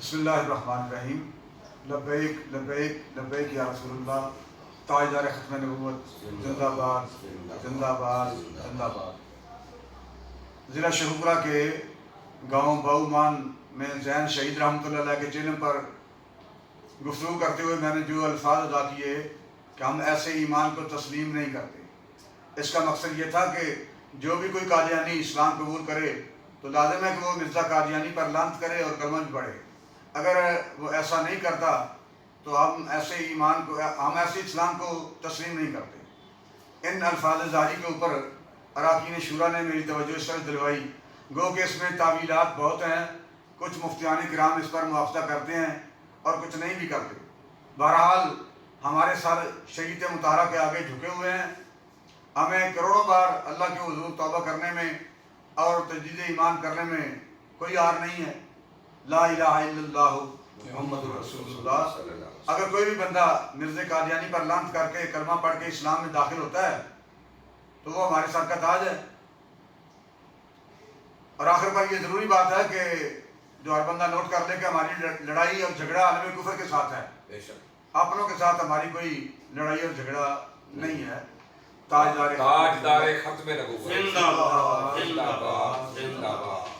بسم اللہ الرحمن الرحیم. لبیک لبیک لبیک یا رسول اللہ. تاجدار ختم نبوت زندہ باد زندہ باد زندہ باد. ضلع شہپورہ کے گاؤں باؤمان میں زین شہید رحمۃ اللہ علیہ کے جنم پر گفتگو کرتے ہوئے میں نے جو الفاظ ادا کیے کہ ہم ایسے ایمان کو تسلیم نہیں کرتے. اس کا مقصد یہ تھا کہ جو بھی کوئی قادیانی اسلام قبول کرے تو لازم ہے کہ وہ مرزا قادیانی پر لعنت کرے اور کلمہ بھی پڑھے. اگر وہ ایسا نہیں کرتا تو ہم ایسے اسلام کو تسلیم نہیں کرتے. ان الفاظ ظاہری کے اوپر اراکین شورا نے میری توجہ اس طرح دلوائی گو کہ اس میں تعویلات بہت ہیں. کچھ مفتیان کرام اس پر موافقہ کرتے ہیں اور کچھ نہیں بھی کرتے. بہرحال ہمارے سر شریعت مطہرہ کے آگے جھکے ہوئے ہیں. ہمیں کروڑوں بار اللہ کے حضور توبہ کرنے میں اور تجدید ایمان کرنے میں کوئی عار نہیں ہے. لا الہ الا اللہ محمد رسول اللہ. اگر کوئی بھی بندہ مرزا قادیانی پر لعنت کر کے کلمہ پڑھ کے اسلام میں داخل ہوتا ہے تو وہ ہمارے سر کا تاج ہے. اور آخر پر یہ ضروری بات ہے کہ جو ہر بندہ نوٹ کر لے کہ ہماری لڑائی اور جھگڑا عالم کفر کے ساتھ ہے. اپنوں کے ساتھ ہماری کوئی لڑائی اور جھگڑا نہیں ہے. تاجدار ختم نبوت زندہ باد زندہ باد.